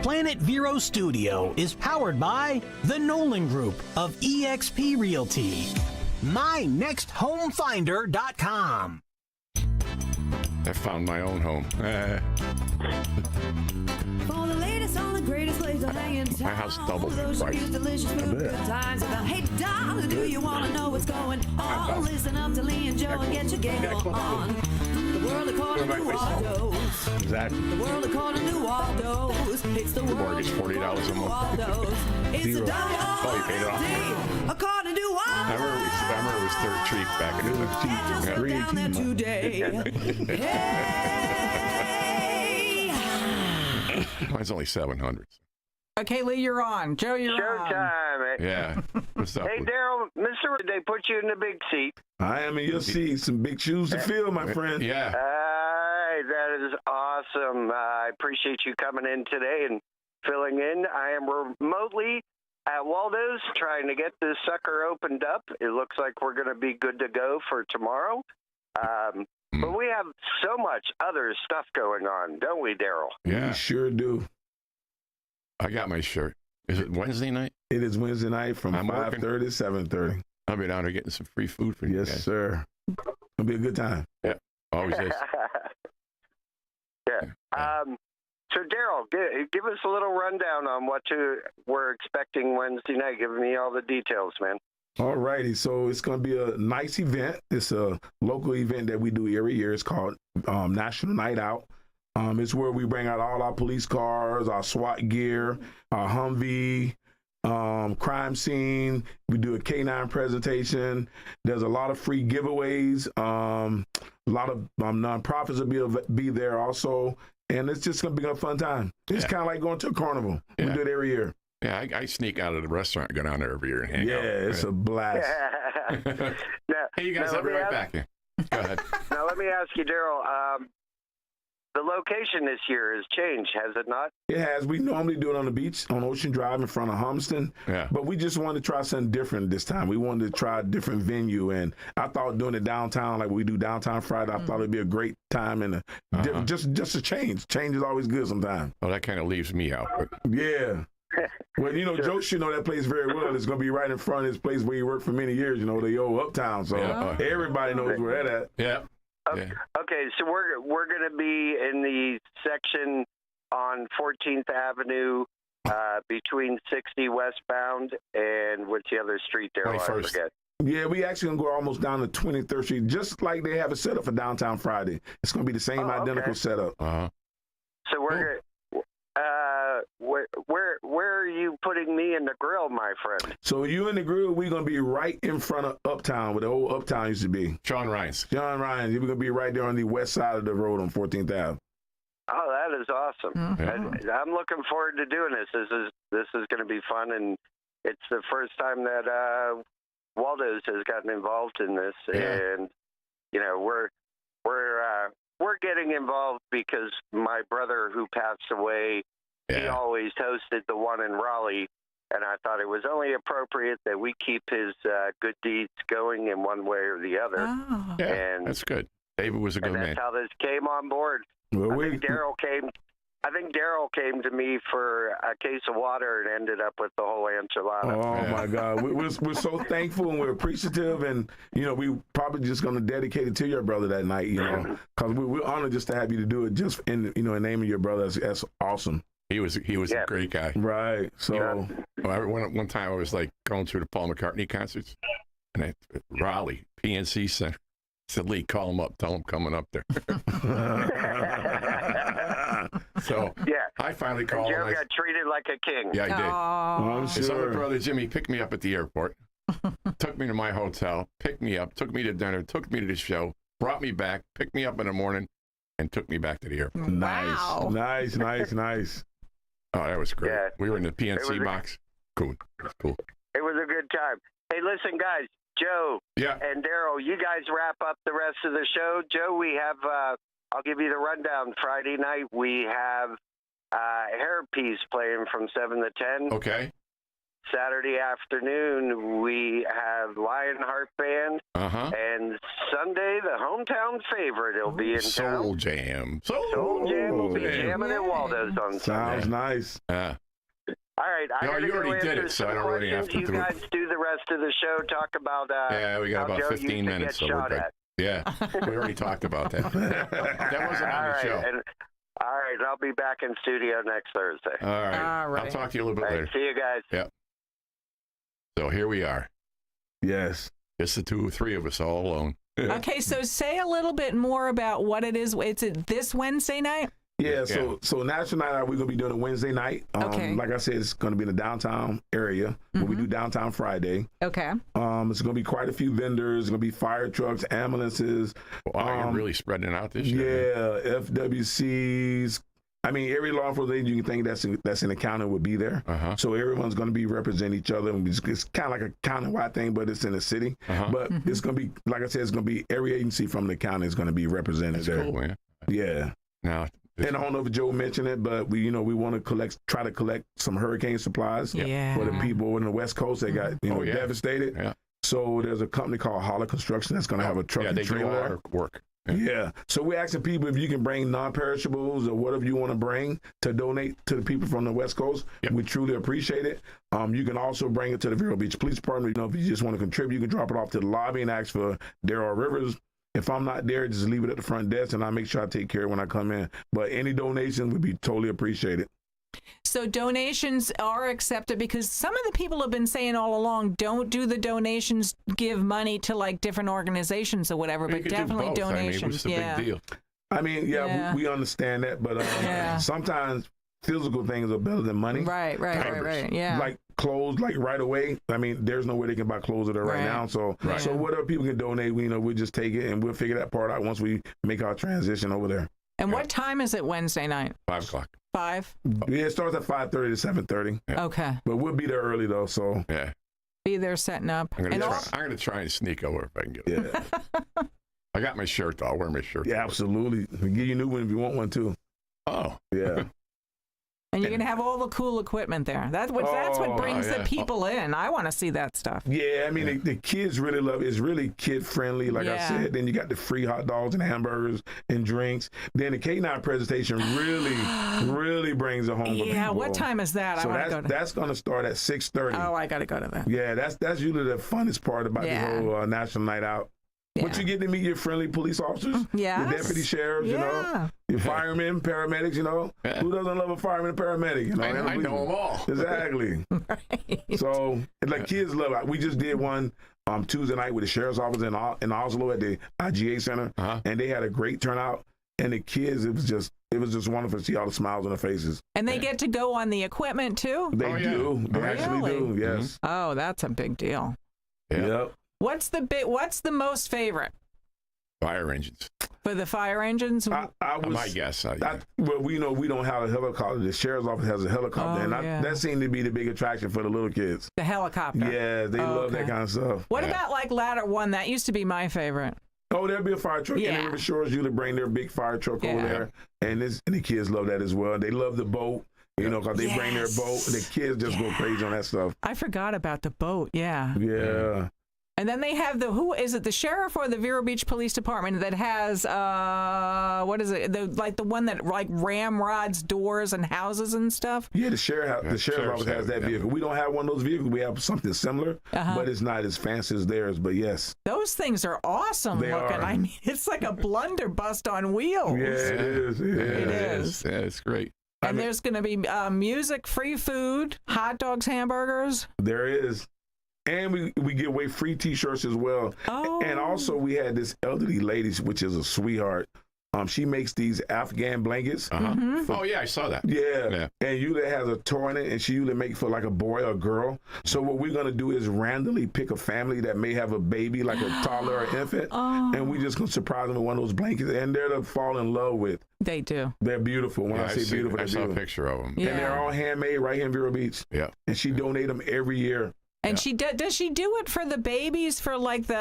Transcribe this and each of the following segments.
Planet Vero Studio is powered by the Nolan Group of eXp Realty. MyNextHomeFinder.com. I found my own home. For the latest on the greatest place to hang in town. My house doubled in Those price. reviews, delicious food, good times. Hey, darling, do you want to know what's going on? Listen up to Lee and Joe and get your giggle on. The world according to Waldos. Exactly. The world according to Waldos. It's the world mortgage, $40 a according to month. Waldos. It's a Oh, you paid it off? according to I Waldos. remember it was third treat back in the day. Just look down there today. Hey. Mine's only 700. Okay, Lee, you're on. Joe, you're on. Showtime. Yeah. What's up? Hey, Daryl, Mr. They put you in the big seat. I am in your seat. Some big shoes to fill, my friend. Yeah. That is awesome. I appreciate you coming in today and filling in. I am remotely at Waldos trying to get this sucker opened up. It looks like we're going to be good to go for tomorrow. But we have so much other stuff going on, don't we, Daryl? Yeah. You sure do. I got my shirt. Is it Wednesday night? It is Wednesday night from I'm 5:30 to 7:30. I'll be down there getting some free food for you Yes, guys. sir. It'll be a good time. Yeah. Always is. Yeah. So, Daryl, give us a little rundown on what we're expecting Wednesday night. Give me all the details, man. All righty. So it's going to be a nice event. It's a local event that we do every year. It's called National Night Out. It's where we bring out all our police cars, our SWAT gear, our Humvee, crime scene. We do a K9 presentation. There's a lot of free giveaways. A lot of nonprofits will be there also. And it's just going to be a fun time. It's kind of like going to a carnival. Yeah. We do it every year. Yeah, I sneak out of the restaurant, go down there every year and hang out. Yeah, it's a blast. Hey, you guys, I'll be right back here. Go ahead. Now, let me ask you, Daryl, the location this year has changed, has it not? It has. We normally do it on the beach on Ocean Drive in front of Humston. Yeah. But we just wanted to try something different this time. We wanted to try a different venue. And I thought doing it downtown like we do downtown Friday, I thought it'd be a great time and just a change. Change is always good sometimes. Well, that kind of leaves me out. But Yeah. Well, Joe should know that place very well. It's going to be right in front of his place where he worked for many years, the old Uptown. So everybody knows where that at. yeah. Okay, so we're going to be in the section on 14th Avenue between 60 westbound and what's the other street there? 21st. I forget. Yeah, we actually going to go almost down to 23rd Street, just like they have it set up for Downtown Friday. It's going to be the same identical setup. So we're where are you putting me in the grill, my friend? So you in the grill, we're going to be right in front of Uptown, where the old Uptown used to be. Sean Ryan's. John Ryan, we're going to be right there on the west side of the road on 14th Ave. Oh, that is awesome. Mm-hmm. I'm looking forward to doing this. This is going to be fun, and it's the first time that Waldos has gotten involved in this, and we're getting involved because my brother who passed away, he always hosted the one in Raleigh, and I thought it was only appropriate that we keep his good deeds going in one way or the other. Oh. Yeah, and that's good. David was a good and man. that's how this came on board. Well, I think Daryl came to me for a case of water and ended up with the whole enchilada. Oh, my God. We're so thankful and we're appreciative. And, we probably just going to dedicate it to your brother that night, because we're honored just to have you to do it just in name of your brother. That's awesome. He was a great guy. Right. So one time I was like going through the Paul McCartney concerts, and Raleigh, PNC Center. I said, Lee, call him up. Tell him coming up there. So I finally called him. Joe got treated like a king. Yeah, I did. I'm sure. His other brother, Jimmy, picked me up at the airport, took me to my hotel, picked me up, took me to dinner, took me to the show, brought me back, picked me up in the morning, and took me back to the airport. Wow. Nice. Oh, that was great. Yeah. We were in the PNC box. Cool. It was cool. It was a good time. Hey, listen, guys. Joe and Daryl, you guys wrap up the rest of the show. Joe, we have, I'll give you the rundown. Friday night, we have Hairpiece playing from 7 to 10. Okay. Saturday afternoon, we have Lionheart Band. Uh-huh. And Sunday, the hometown favorite will be in Soul town. Jam. Soul Jam will be jamming at Waldos on Sounds Sunday. nice. Yeah. All right, I No, gotta you go already did answer it, so some I don't really have questions. to You do it. guys do the rest of the show. Talk about Yeah, we got how about Joe 15 used to minutes, get so we're shot good. at. Yeah, we already talked about that. That wasn't All on the right, show. all right, I'll be back in studio next Thursday. All right. All right. I'll talk to you a little All bit right, later. see you guys. Yeah. So here we are. Yes. It's the 2 or 3 of us all alone. Okay, so say a little bit more about what it is. It's this Wednesday night? Yeah, so National Night Out, we're going to be doing it Wednesday night. Okay. Like I said, it's going to be in the downtown area where we do downtown Friday. Okay. It's going to be quite a few vendors. It's going to be fire trucks, ambulances. Wow, you're really spreading out this year. Yeah, FWCs. I mean, every law enforcement agency you can think that's in the county would be there. Uh-huh. So everyone's going to be representing each other. It's kind of like a county-wide thing, but it's in the city. Uh-huh. But it's going to be, like I said, it's going to be every agency from the county is going to be represented That's there. cool, man. Yeah. Now, And I don't know if Joe mentioned it, but we want to try to collect some hurricane supplies Yeah. for the people in the West Coast that got Oh, yeah. devastated. Yeah. So there's a company called Holler Construction that's going to have a truck yeah, and they do a trailer. lot of work. Yeah. So we're asking people if you can bring non-perishables or whatever you want to bring to donate to the people from the West Coast. Yep. We truly appreciate it. You can also bring it to the Vero Beach Police Department. If you just want to contribute, you can drop it off to the lobby and ask for Darryl Rivers. If I'm not there, just leave it at the front desk, and I'll make sure I take care of it when I come in. But any donation would be totally appreciated. So donations are accepted because some of the people have been saying all along, don't do the donations, give money to like different organizations or whatever, You but could do definitely both. donations. I mean, what's the yeah. big deal? I mean, Yeah. we understand that, but sometimes physical things are better than money. Right. Yeah. Like clothes, like right away. I mean, there's no way they can buy clothes that are right Right. now. So, Right. so whatever people can donate, we'll just take it and we'll figure that part out once we make our transition over there. And what time is it Wednesday night? 5 o'clock. 5? Yeah, it starts at 5:30 to 7:30, Okay. but we'll be there early though. So, Yeah. Be there setting up. I'm And gonna try and sneak over if I can get it. yeah, I got my shirt, though. I'll wear my shirt. yeah, absolutely. We'll give you a new one if you want one too. Oh. Yeah. And you're going to have all the cool equipment there. That's what brings yeah. the people in. I want to see that stuff. Yeah, I mean, the kids really love it. It's really kid-friendly, like I Yeah. said. Then you got the free hot dogs and hamburgers and drinks. Then the K9 presentation really brings it home. Yeah, what time is that? So I want to go to that's going to start at 6:30. Oh, I got to go to that. Yeah, that's usually the funnest part about Yeah. the whole National Night Out. But you get to meet your friendly police officers, Yes. your deputy sheriffs, Yeah. your firemen, paramedics, Yeah. Who doesn't love a fireman and paramedic? I know them all. Exactly. Right. So, and like kids love it. We just did one Tuesday night with the sheriff's office in Oslo at the IGA Center, Uh-huh. and they had a great turnout. And the kids, it was just wonderful to see all the smiles on their faces. And they get to go on the equipment too? They Oh, yeah. do. They Really? actually do. Yes. Oh, that's a big deal. Yeah. Yep. What's the most favorite Fire engines. for the fire engines? I was, My guess. well, we know we don't have a helicopter. The sheriff's office has a helicopter, Oh, and yeah. that seemed to be the big attraction for the little kids. The helicopter. Yeah, they Oh, love that okay. kind of stuff. What Yeah. about like Ladder One? That used to be my favorite. Oh, there'll be a fire truck. Yeah. And the River Shores usually bring their big fire truck over Yeah. there, and the kids love that as well. They love the boat, because they bring their boat. The kids just go crazy on that stuff. I forgot about the boat. Yeah. Yeah. And then they have the sheriff or the Vero Beach Police Department that has what is it? The one that like ramrods doors and houses and stuff. Yeah, the sheriff's office has that vehicle. We don't have one of those vehicles. We have something similar, but it's not as fancy as theirs. But yes, Those things are awesome They looking. are. I mean, it's like a blunderbuss on wheels. yeah, it is. Yeah, It it is. is. Yeah, it's great. And there's going to be music, free food, hot dogs, hamburgers. There is. And we give away free T-shirts as well. Oh. And also we had this elderly lady, which is a sweetheart. She makes these Afghan blankets. Uh-huh. Oh, yeah, I saw that. Yeah. And usually has a toy in it, and she usually makes for like a boy or a girl. So what we're going to do is randomly pick a family that may have a baby, like a toddler or infant, and we just going to surprise them with one of those blankets, and they're to fall in love with. They do. They're beautiful. When Yeah, I say beautiful, I they're saw a beautiful. picture of them. Yeah. And they're all handmade right here in Vero Beach. Yeah. And she donate them every year. And she does she do it for the babies, for like the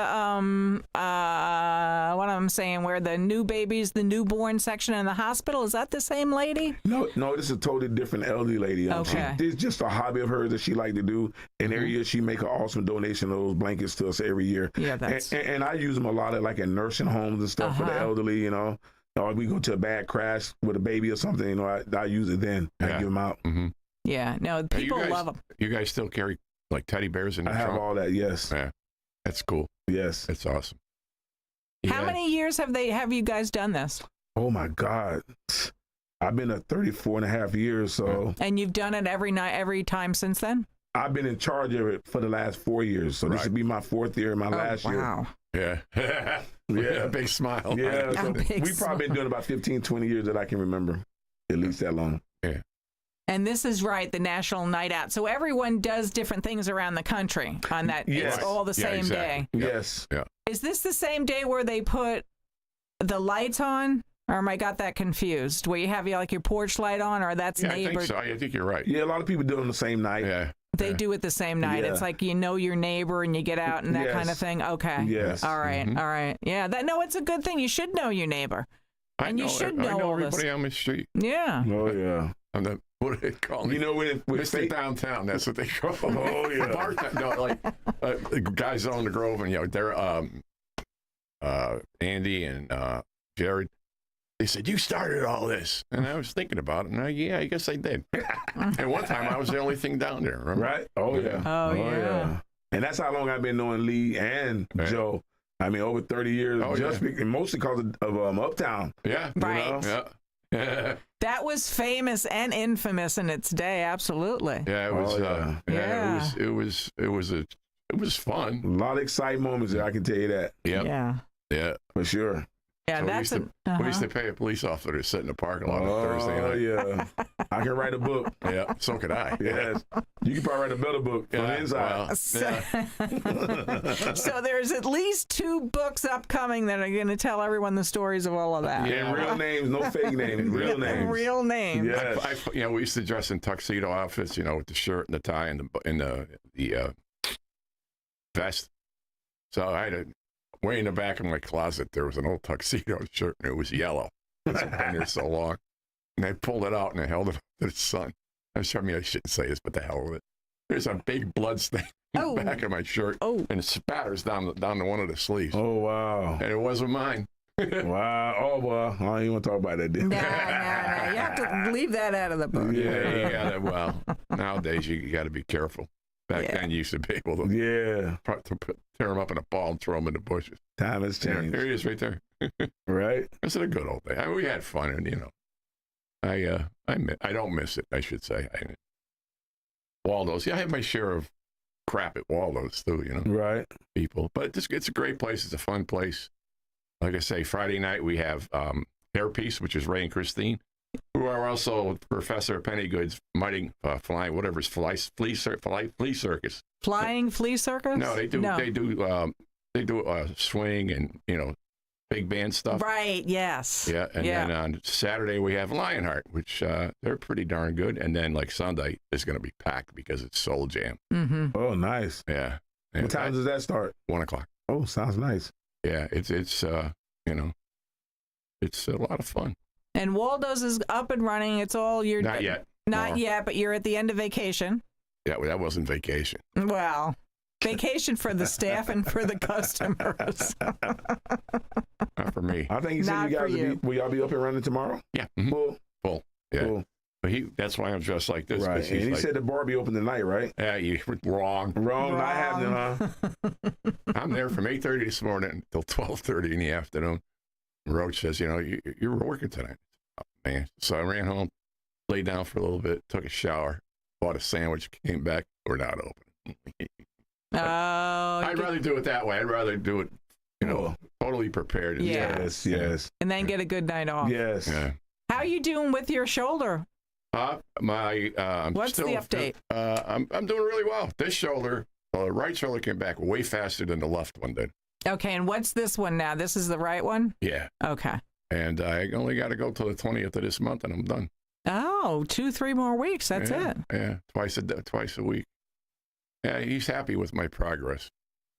what I'm saying, where the new babies, the newborn section in the hospital? Is that the same lady? No, this is a totally different elderly lady. Okay. It's just a hobby of hers that she like to do. And every year she make an awesome donation of those blankets to us every year. Yeah, that's... And I use them a lot of like in nursing homes and stuff for the elderly, you know. Or we go to a bad crash with a baby or something, you know, I use it then. I give them out. Mm-hmm. Yeah, no, people love them. You guys still carry like teddy bears in your trunk? I have all that, yes. Yeah, that's cool. Yes. That's awesome. How many years have you guys done this? Oh, my God. I've been at 34 and a half years, so. And you've done it every time since then? I've been in charge of it for the last 4 years, so this would be my 4th year and my last year. Wow. Yeah. Yeah. Big smile. Yeah. So we've probably been doing about 15, 20 years that I can remember, at least that long. Yeah. And this is right, the National Night Out. So everyone does different things around the country on that. Yes. It's all the same day. Yes. Yeah. Is this the same day where they put the lights on? Or am I got that confused? Where you have like your porch light on, or that's neighbor? I think so. I think you're right. Yeah, a lot of people do it on the same night. Yeah. They do it the same night. Yeah. It's like you know your neighbor and you get out and that kind of thing. Okay. Yes. All right. Mm-hmm. All right. Yeah. It's a good thing. You should know your neighbor. I know all everybody this. on my street. Yeah. Oh, yeah. I'm the, what do they call me? You know, with Mr. Downtown, that's what they call me. Oh, yeah. No, like the guys on the Grove, and, you know, they're Andy and Jared. They said, you started all this. And I was thinking about it, and I guess I did. And one time I was the only thing down there, remember? Right? Oh, yeah. Oh, yeah. And that's how long I've been knowing Lee and Joe. I mean, over 30 years, and mostly because of Uptown. Yeah. Right. You know? Yeah. That was famous and infamous in its day. Absolutely. Yeah, it was. It was fun. A lot of exciting moments there, I can tell you that. Yeah. Yeah. For sure. Yeah, so we used to pay a police officer to sit in the parking lot on Thursday night. Oh, yeah. I can write a book. Yeah, so could I. Yes. You can probably write a better book from the inside. So there's at least 2 books upcoming that are going to tell everyone the stories of all of that. Yeah, real names, no fake names, real names. Real names. Yes. We used to dress in tuxedo outfits, you know, with the shirt and the tie and the vest. So I had way in the back of my closet, there was an old tuxedo shirt, and it was yellow. It's been there so long. And I pulled it out, and I held it up to the sun. I shouldn't say this, but the hell with it. There's a big blood stain in the back of my shirt, and it spatters down to one of the sleeves. Oh, wow. And it wasn't mine. Wow. Oh, well, I don't even want to talk about that, then. Nah. You have to leave that out of the book. Yeah. Well, nowadays, you got to be careful. Back then, you used to be able to tear them up in a ball and throw them in the bushes. Time has changed. There he is right there. Right? It's a good old day. I mean, we had fun, and, you know, I don't miss it, I should say. Waldos. Yeah, I have my share of crap at Waldos, too, you know. Right. People. But it's a great place. It's a fun place. Like I say, Friday night we have Hairpiece, which is Ray and Christine, who are also Professor Pennygood's mighty flying, whatever's flea circus. Flying flea circus? No, they do swing and, you know, big band stuff. Right, yes. Yeah, and then on Saturday we have Lionheart, which they're pretty darn good. And then like Sunday is going to be packed because it's Soul Jam. Mm-hmm. Oh, nice. Yeah. What time does that start? 1:00. Oh, sounds nice. Yeah, it's you know, it's a lot of fun. And Waldos is up and running. It's all you're Not yet. Not yet, but you're at the end of vacation. Yeah, well, that wasn't vacation. Well, vacation for the staff and for the customers. Not for me. I think you said will y'all be up and running tomorrow? Yeah. Mm-hmm. Full. Yeah. Cool. But that's why I'm dressed like this. Right. And he said the bar be open tonight, right? Yeah, you wrong. Wrong. Not happening, huh? I'm there from 8:30 this morning until 12:30 in the afternoon. Roach says, you know, you're working tonight. Oh, man. So I ran home, laid down for a little bit, took a shower, bought a sandwich, came back. We're not open. I'd rather do it that way. I'd rather do it, you know, totally prepared. Yes. And then get a good night off. Yes. Yeah. How are you doing with your shoulder? What's the update? I'm doing really well. This shoulder, the right shoulder came back way faster than the left one did. Okay, and what's this one now? This is the right one? Yeah. Okay. And I only got to go till the 20th of this month, and I'm done. Oh, 2-3 more weeks. That's it. Yeah, twice a week. Yeah, he's happy with my progress.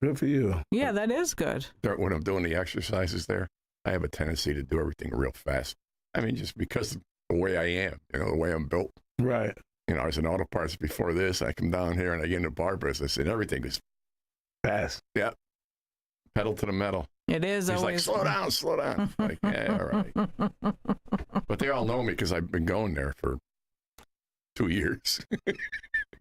Good for you. Yeah, that is good. When I'm doing the exercises there, I have a tendency to do everything real fast. I mean, just because of the way I am, the way I'm built. Right. I was in auto parts before this. I come down here and I get in the bar business, and everything is fast. Yeah. Pedal to the metal. It is He's always. like, slow down. Like, yeah, all right. But they all know me because I've been going there for 2 years.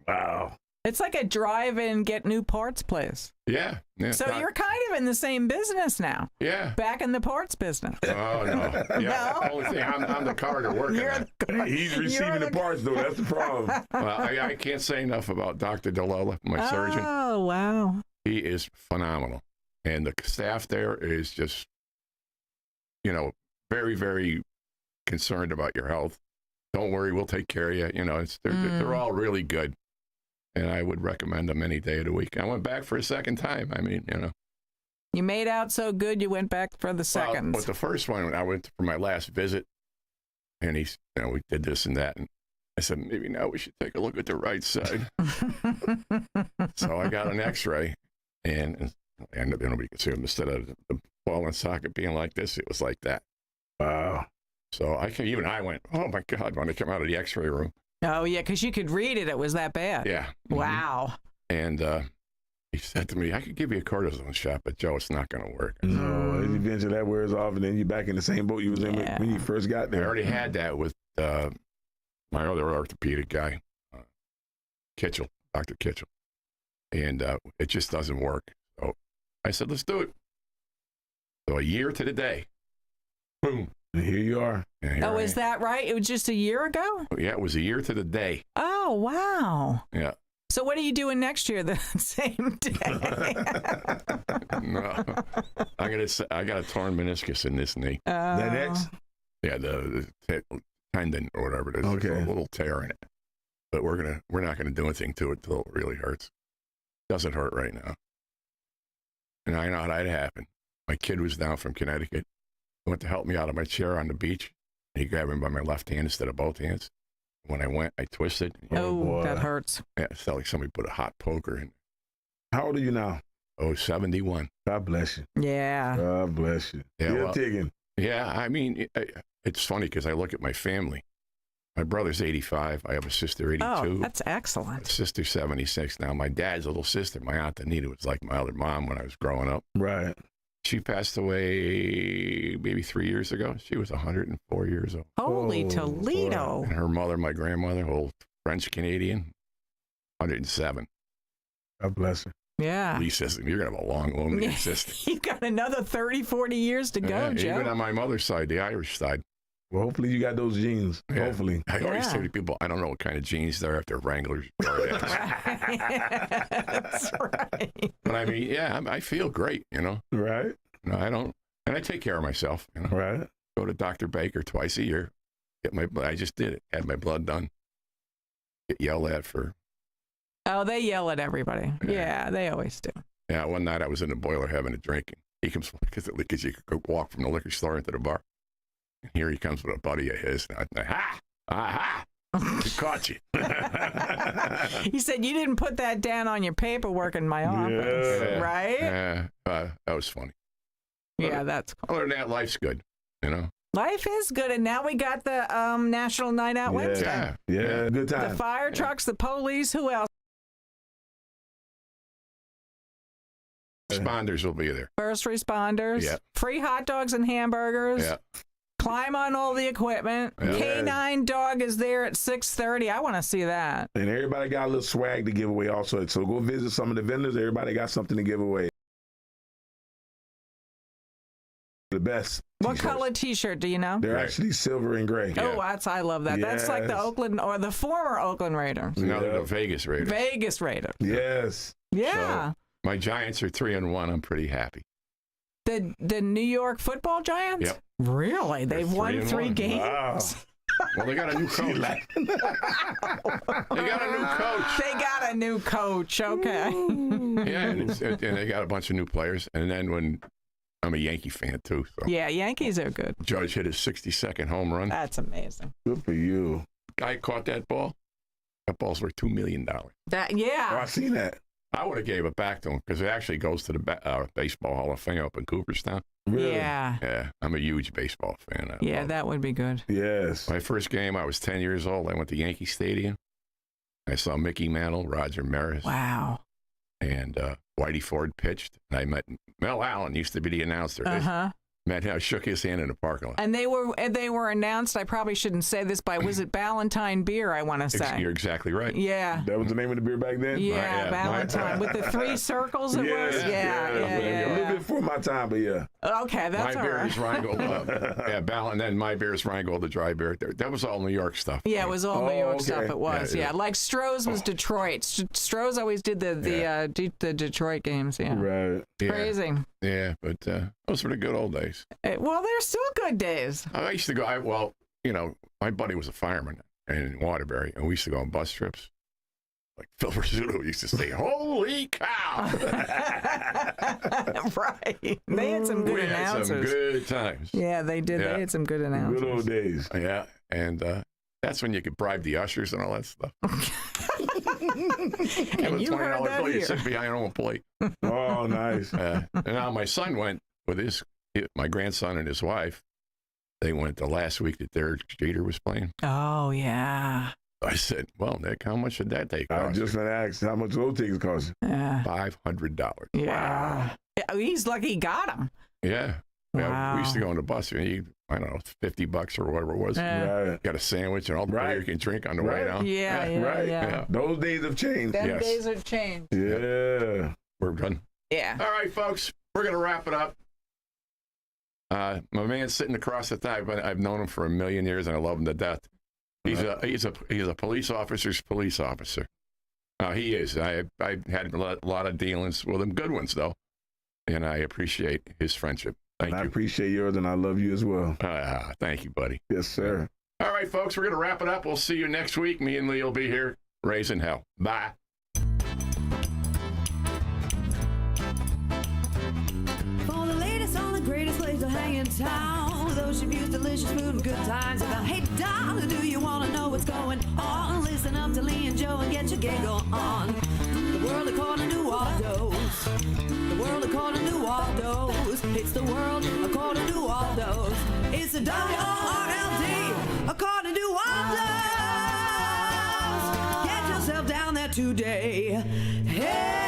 Wow. It's like a drive-in, get new parts place. Yeah. So you're kind of in the same business now. Yeah. Back in the parts business. Oh, no. Yeah. No? Only thing, I'm the carter working You're on. He's receiving the parts, though. That's the problem. Well, I can't say enough about Dr. Delella, my surgeon. Oh, wow. He is phenomenal. And the staff there is just, very, very concerned about your health. Don't worry, we'll take care of you. They're all really good. And I would recommend them any day of the week. I went back for a second time. I mean, You made out so good, you went back for the second. But the first one, I went for my last visit, and we did this and that. And I said, maybe now we should take a look at the right side. So I got an x-ray, and nobody could see them. Instead of the ball and socket being like this, it was like that. Wow. So I went, oh my God, when I came out of the x-ray room. Oh, yeah, because you could read it. It was that bad. Yeah. Wow. And he said to me, I could give you a cortisone shot, but Joe, it's not going to work. No, eventually that wears off, and then you're back in the same boat you was in when you first got I there. already had that with my other orthopedic guy, Kitchell, Dr. Kitchell. And it just doesn't work. So I said, let's do it. So a year to the day. Boom. And here you are. Oh, is that right? It was just a year ago? Yeah, it was a year to the day. Oh, wow. Yeah. So what are you doing next year the same day? No. I got a torn meniscus in this knee. That X? Yeah, the tendon or whatever it is. Okay. There's a little tear in it. But we're not gonna do anything to it until it really hurts. Doesn't hurt right now. And I know how that happened. My kid was down from Connecticut. He went to help me out of my chair on the beach. And he grabbed me by my left hand instead of both hands. When I went, I twisted. Oh, that hurts. Yeah, it felt like somebody put a hot poker in. How old are you now? Oh, 71. God bless you. Yeah. God bless you. Yeah, Still well, ticking. Yeah, I mean, it's funny because I look at my family. My brother's 85. I have a sister, 82. Oh, that's excellent. My sister's 76 now. My dad's little sister, my Aunt Anita, was like my other mom when I was growing up. Right. She passed away maybe 3 years ago. She was 104 years old. Holy Toledo. And her mother, my grandmother, old French-Canadian, 107. God bless her. Yeah. Lee says, you're going to have a long, lonely existence. You've got another 30, 40 years to go, Joe. Even on my mother's side, the Irish side. Well, hopefully you got those genes. Yeah. Hopefully. I always Yeah. say to people, I don't know what kind of genes they're after Wranglers. That's right. But I mean, yeah, I feel great, Right. No, I don't, and I take care of myself, Right. Go to Dr. Baker twice a year. I just did it. Had my blood done. Get yelled at for. Oh, they yell at everybody. Yeah, they always do. Yeah, one night I was in the boiler having a drink, and he comes because you could go walk from the liquor store into the bar. And here he comes with a buddy of his. And aha! He caught you. He said, you didn't put that down on your paperwork in my office, Yeah. right? Yeah, that was funny. Yeah, that's cool. Other than that, life's good, Life is good, and now we got the National Night Out Wednesday. Yeah. Good The time. fire trucks, the police, who else? Responders will be there. First responders. Yeah. Free hot dogs and hamburgers. Yeah. Climb on all the equipment. Yeah. K9 dog is there at 6:30. I want to see that. And everybody got a little swag to give away also. So go visit some of the vendors. Everybody got something to give away. The best. What t-shirts. color T-shirt do you know? They're Right. actually silver and gray. Yeah. Oh, I love that. That's like the Yes. Oakland or the former Oakland Raiders. Now they're Yeah. the Vegas Raiders. Vegas Raiders. Yes. Yeah. My Giants are 3-1. I'm pretty happy. The New York Football Giants? Yep. Really? They've won 3-1. 3 games? Wow. Well, they got a new coach. They got a new coach. They got a new coach. Okay. Yeah, and they got a bunch of new players. And then when I'm a Yankee fan too, so Yeah, Yankees are good. Judge hit his 62nd home run. That's amazing. Good for you. Guy caught that ball. That ball's worth $2 million. That Oh, I yeah. seen that. I would have gave it back to him because it actually goes to the Baseball Hall of Fame up in Cooperstown. Really? Yeah. Yeah, I'm a huge baseball fan. Yeah, that would be good. Yes. My first game, I was 10 years old. I went to Yankee Stadium. I saw Mickey Mantle, Roger Maris, Wow. and Whitey Ford pitched. And I met Mel Allen, used to be the announcer. Uh-huh. Met him, I shook his hand in the parking lot. And they were announced, I probably shouldn't say this, by, was it Ballantine Beer, I want to say. You're exactly right. Yeah. That was the name of the beer back then? Yeah, yeah, Ballantine. With the 3 circles it was? Yeah. A little bit before my time, but yeah. Okay, that's My all beer right. is Rheingold. And then my beer is Rheingold, the dry beer. That was all New York stuff. Yeah, it was all New York okay. stuff. It was, Yeah, yeah. yeah. Like Stroh's was Detroit. Stroh's always did the Detroit games. Yeah, Right. Yeah. crazy. Yeah, but those were the good old days. Well, they're still good days. I used to go, my buddy was a fireman in Waterbury, and we used to go on bus trips. Like Phil Rizzuto used to say, "Holy cow!" Right. They had some good We had announcers. some good times. Yeah, they did. Yeah. They had some good announcers. Good old days. Yeah, and that's when you could bribe the ushers and all that stuff. And you heard that You here. sit behind your own plate. Oh, nice. And now my son went with my grandson and his wife. They went the last week that Derek Jeter was playing. Oh, yeah. I said, "Well, Nick, how much did that take?" I was just going to ask how much those tickets cost. Yeah. $500. Yeah. He's lucky he got them. Yeah. Wow. Yeah, we used to go on the bus and I don't know, $50 or whatever it was. Right. Got a sandwich and all the beer you can drink on the way Right. down. Yeah. Right. Those days have changed. Them Yes. days have changed. Yeah. We're done. Yeah. All right, folks, we're going to wrap it up. My man's sitting across the thigh, but I've known him for a million years and I love him to death. He's a police officer's police officer. He is. I've had a lot of dealings with him, good ones though, and I appreciate his friendship. Thank I you. appreciate yours, and I love you as well. Thank you, buddy. Yes, sir. All right, folks, we're going to wrap it up. We'll see you next week. Me and Lee will be here raising hell. Bye. For the latest on the greatest place to hang in town, with ocean views, delicious food, and good times. About, hey, darling, do you want to know what's going on? Listen up to Lee and Joe and get your giggle on. The world according to Waldos. The world according to Waldos. It's the world according to Waldos. It's the WORLD according to Waldos. Get yourself down there today. Hey.